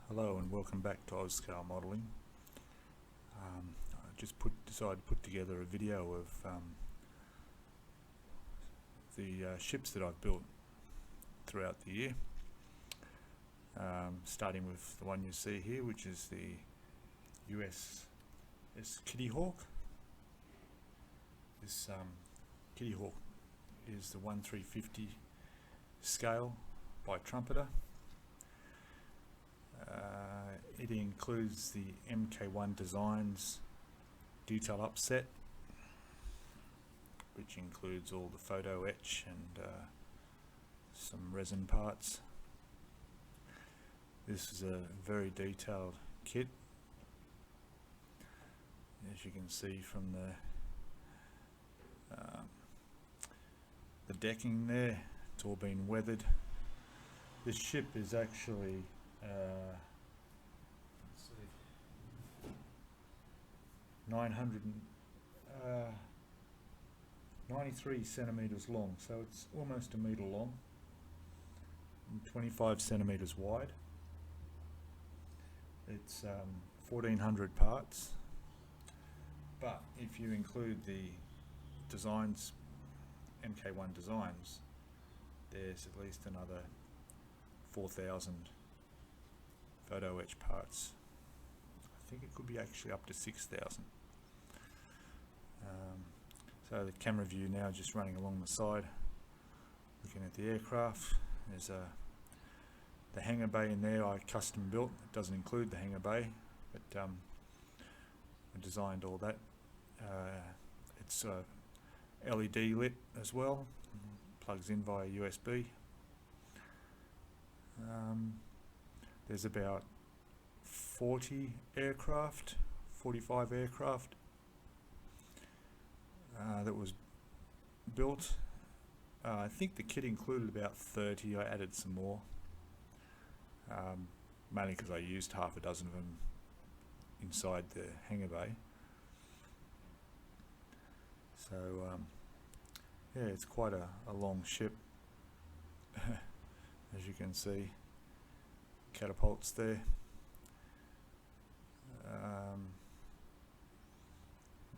Hello and welcome back to Scale Modelling. I just decided to put together a video of the ships that I've built throughout the year, starting with the one you see here, which is the USS Kitty Hawk. This Kitty Hawk is the 1/350 scale by Trumpeter. It includes the MK1 Designs detail upset, which includes all the photo etch and some resin parts. This is a very detailed kit, as you can see from the decking there. It's all been weathered. This ship is actually 93 centimeters long, so it's almost a meter long and 25 centimeters wide. It's 1400 parts, but if you include the designs, MK1 designs, there's at least another 4,000 photo etch parts. I think it could be actually up to 6,000. So the camera view now just running along the side, looking at the aircraft. There's the hangar bay in there I custom built. It doesn't include the hangar bay, but I designed all that. It's LED lit as well, plugs in via USB. There's about 45 aircraft that was built. I think the kit included about 30. I added some more, mainly because I used half a dozen of them inside the hangar bay. So yeah, it's quite a long ship. As you can see, catapults there.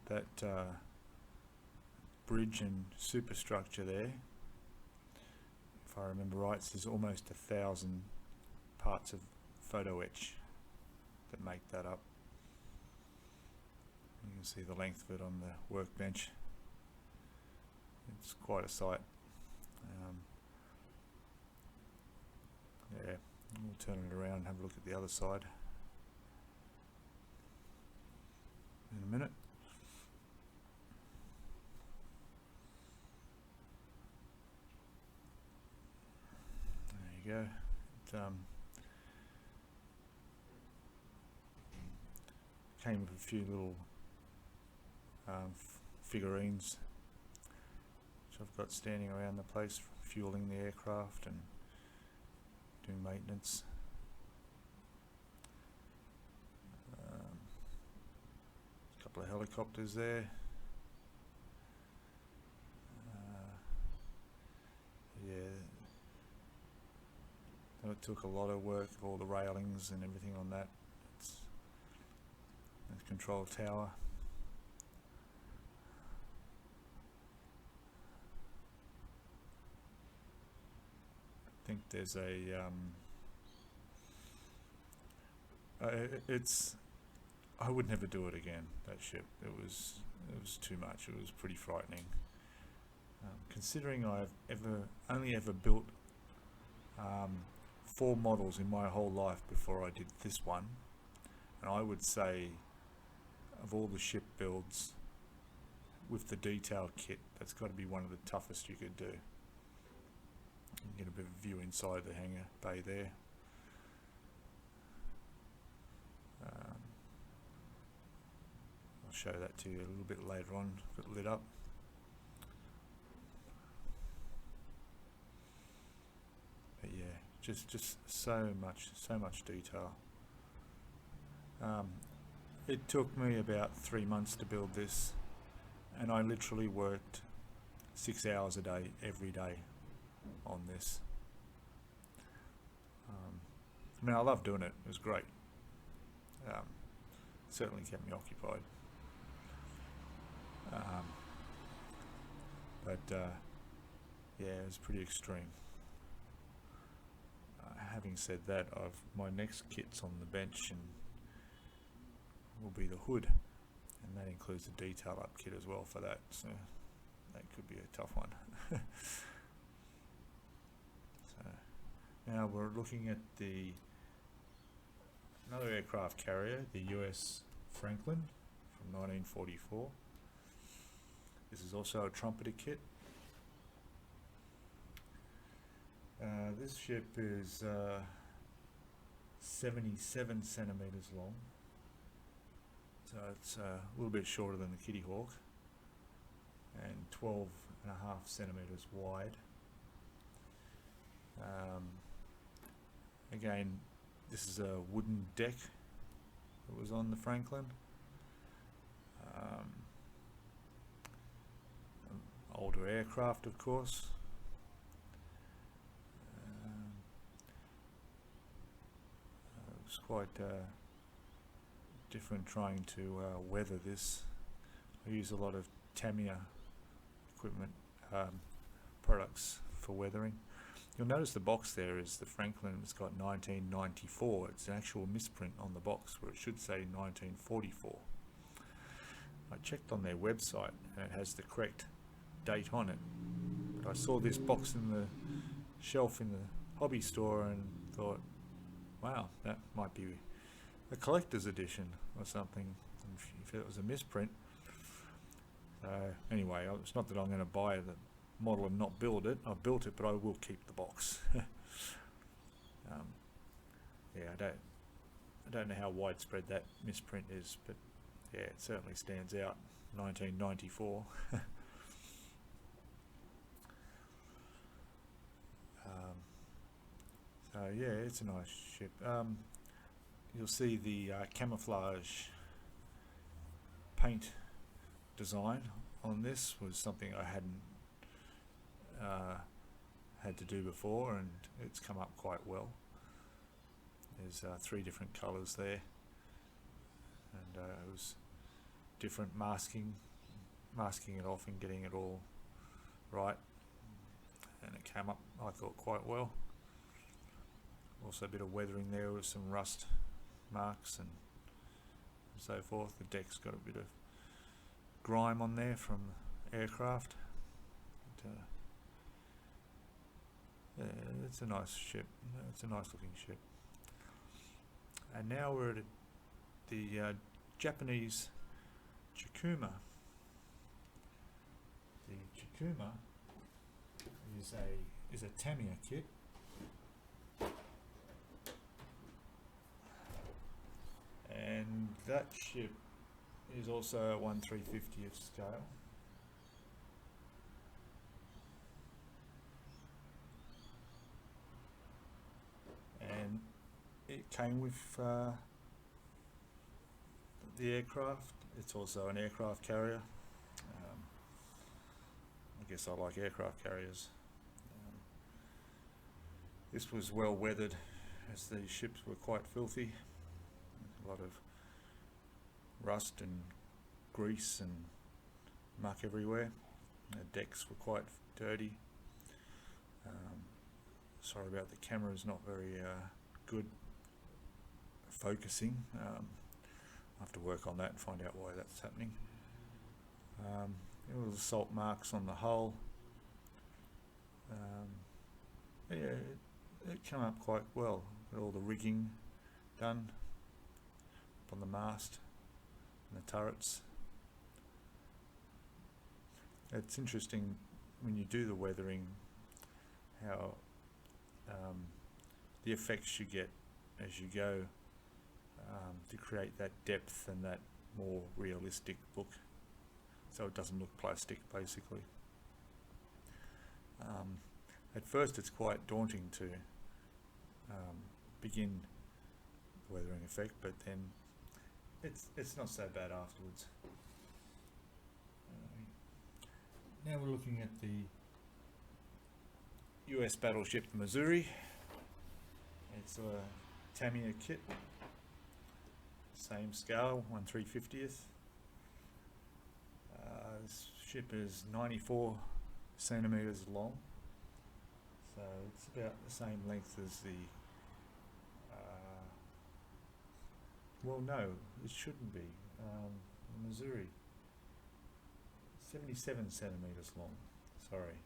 That bridge and superstructure there, if I remember right, there's almost 1,000 parts of photo etch that make that up. You can see the length of it on the workbench. It's quite a sight. Yeah, we'll turn it around and have a look at the other side in a minute. There you go. It came with a few little figurines which I've got standing around the place, fueling the aircraft and doing maintenance. A couple of helicopters there. Yeah, it took a lot of work, all the railings and everything on that. It's the control tower. I think there's I would never do it again, that ship. It was too much. It was pretty frightening. Considering I've only ever built 4 models in my whole life before I did this one, and I would say of all the ship builds with the detailed kit, that's got to be one of the toughest you could do. You can get a bit of a view inside the hangar bay there. I'll show that to you a little bit later on if it lit up. But yeah, just so much detail. It took me about 3 months to build this, and I literally worked 6 hours a day every day on this. I mean, I love doing it. It was great. Certainly kept me occupied. Yeah, it was pretty extreme. Having said that, my next kit's on the bench and will be the hood, and that includes a detail up kit as well for that, so that could be a tough one. So now we're looking at another aircraft carrier, the US Franklin from 1944. This is also a trumpeter kit. This ship is 77 centimeters long, so it's a little bit shorter than the Kitty Hawk, and 12 and a half centimeters wide. Again, this is a wooden deck that was on the Franklin. Older aircraft, of course. It was quite different trying to weather this. I use a lot of Tamiya equipment, products for weathering. You'll notice the box there is the Franklin. It's got 1994. It's an actual misprint on the box where it should say 1944. I checked on their website and it has the correct date on it, but I saw this box in the shelf in the hobby store and thought, wow, that might be a collector's edition or something if it was a misprint. Anyway, it's not that I'm going to buy the model and not build it. I've built it, but I will keep the box. Yeah, I don't know how widespread that misprint is, but yeah, it certainly stands out. 1994. So yeah, it's a nice ship. You'll see the camouflage paint design on this was something I hadn't had to do before, and it's come up quite well. There's 3 different colours there, and it was different masking it off and getting it all right, and it came up, I thought, quite well. Also a bit of weathering there with some rust marks and so forth. The deck's got a bit of grime on there from aircraft. But, yeah, it's a nice ship. It's a nice looking ship. And now we're at the Japanese Chikuma. The Chikuma is a Tamiya kit. And that ship is also a 1/350th scale. And it came with the aircraft. It's also an aircraft carrier. I guess I like aircraft carriers. This was well weathered, as these ships were quite filthy. A lot of rust and grease and muck everywhere. The decks were quite dirty. Sorry about the camera, is not very good focusing. I'll have to work on that and find out why that's happening. There was salt marks on the hull. Yeah, it came up quite well. Got all the rigging done up on the mast and the turrets. It's interesting when you do the weathering how the effects you get as you go to create that depth and that more realistic look, so it doesn't look plastic basically. At first it's quite daunting to begin the weathering effect, but then it's not so bad afterwards. Now we're looking at the US battleship Missouri. It's a Tamiya kit, same scale, 1/350th. This ship is 94 centimeters long, so it's about the same length as the well, no, it shouldn't be. Missouri, 77 centimeters long. Sorry,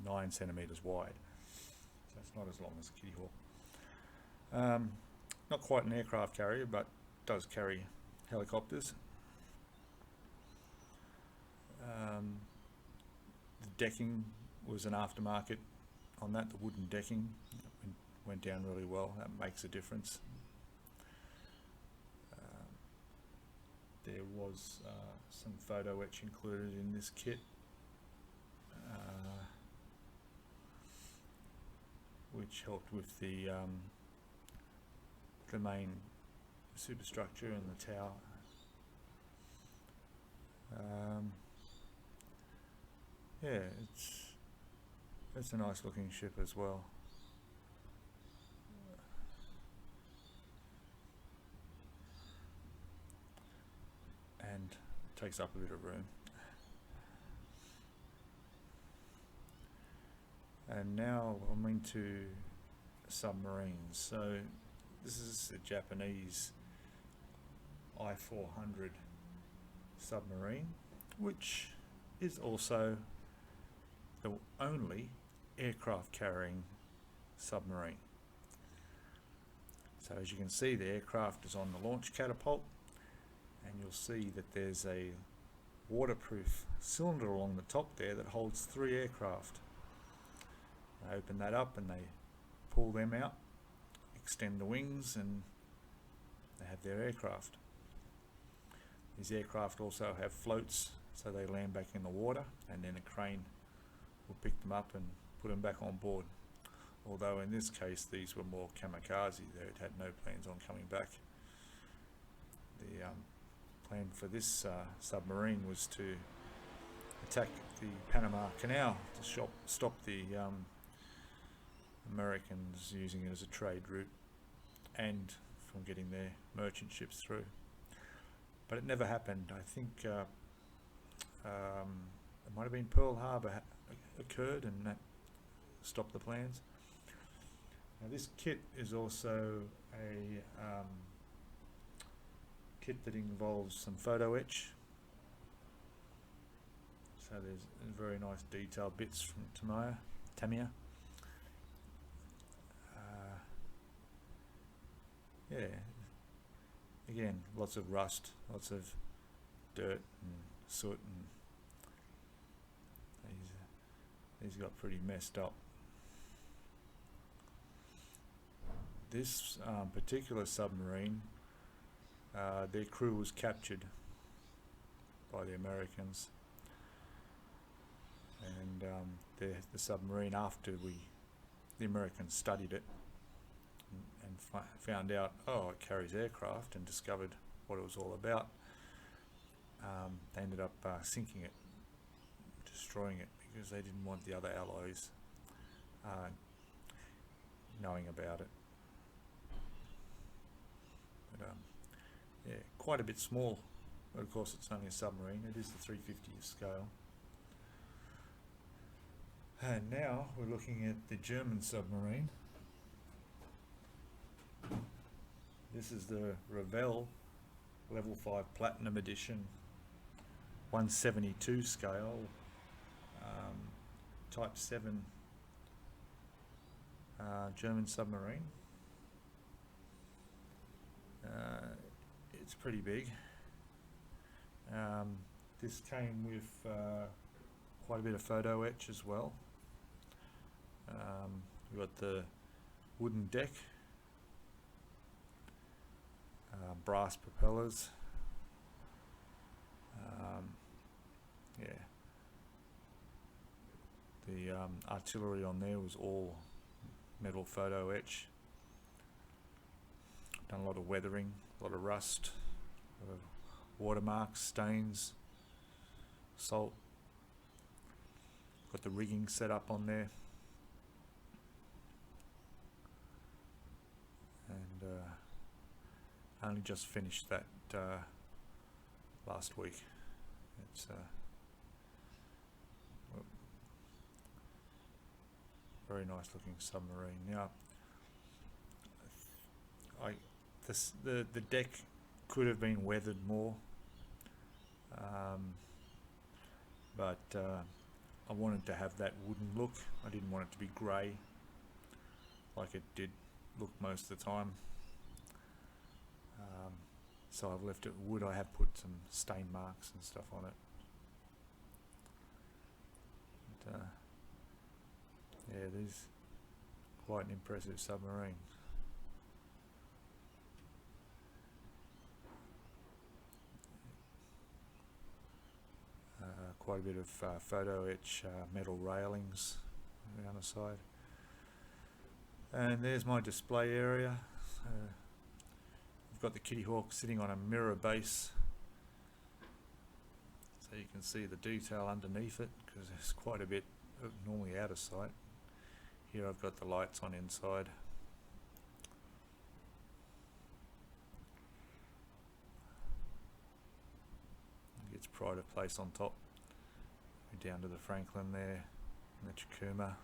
9 centimeters wide. So it's not as long as Kitty Hawk. Not quite an aircraft carrier, but does carry helicopters. The decking was an aftermarket on that. The wooden decking went down really well. That makes a difference. There was some photo etch included in this kit, which helped with the main superstructure and the tower. Yeah, it's a nice looking ship as well. And takes up a bit of room. And now I'm into submarines. So this is a Japanese I-400 submarine, which is also the only aircraft carrying submarine. So as you can see, the aircraft is on the launch catapult, and you'll see that there's a waterproof cylinder along the top there that holds 3 aircraft. They open that up and they pull them out, extend the wings, and they have their aircraft. These aircraft also have floats, so they land back in the water, and then a crane will pick them up and put them back on board. Although in this case these were more kamikaze, they had no plans on coming back. The plan for this submarine was to attack the Panama Canal to stop the Americans using it as a trade route and from getting their merchant ships through. But it never happened. I think it might have been Pearl Harbor occurred, and that stopped the plans. Now this kit is also a kit that involves some photo etch. So there's very nice detailed bits from Tamiya. Yeah, again, lots of rust, lots of dirt and soot, and these got pretty messed up. This particular submarine, their crew was captured by the Americans, and the submarine, after the Americans studied it and found out, oh, it carries aircraft, and discovered what it was all about, they ended up sinking it, destroying it, because they didn't want the other allies knowing about it. But yeah, quite a bit small, but of course it's only a submarine. It is the 350th scale. And now we're looking at the German submarine. This is the Revell Level 5 Platinum Edition, 172 scale, Type 7 German submarine. It's pretty big. This came with quite a bit of photo etch as well. We've got the wooden deck, brass propellers, yeah, the artillery on there was all metal photo etch. Done a lot of weathering, a lot of rust, a lot of watermarks, stains, salt. Got the rigging set up on there, and only just finished that last week. It's well, very nice looking submarine. Now, the deck could have been weathered more, but I wanted to have that wooden look. I didn't want it to be grey like it did look most of the time. So I've left it wood. I have put some stain marks and stuff on it. But, yeah, this is quite an impressive submarine. Quite a bit of photo etch metal railings around the side. And there's my display area. I've got the Kitty Hawk sitting on a mirror base, so you can see the detail underneath it, because there's quite a bit normally out of sight. Here I've got the lights on inside. Its pride of place on top. Down to the Franklin there, and the Chikuma,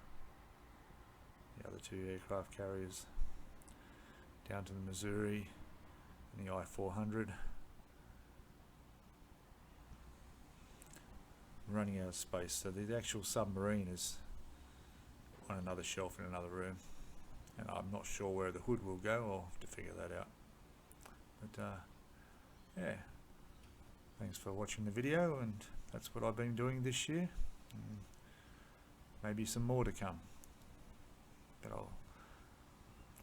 the other two aircraft carriers, down to the Missouri and the I-400. I'm running out of space, so the actual submarine is on another shelf in another room, and I'm not sure where the hood will go. I'll have to figure that out. But yeah, thanks for watching the video, and that's what I've been doing this year. Maybe some more to come, but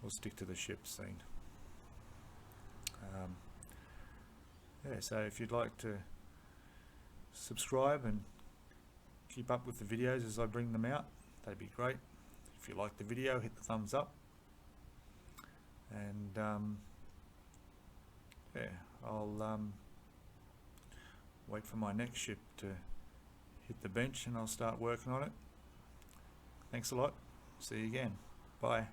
we'll stick to the ship scene. Yeah, so if you'd like to subscribe and keep up with the videos as I bring them out, that'd be great. If you like the video, hit the thumbs up, and yeah, I'll wait for my next ship to hit the bench and I'll start working on it. Thanks a lot. See you again. Bye.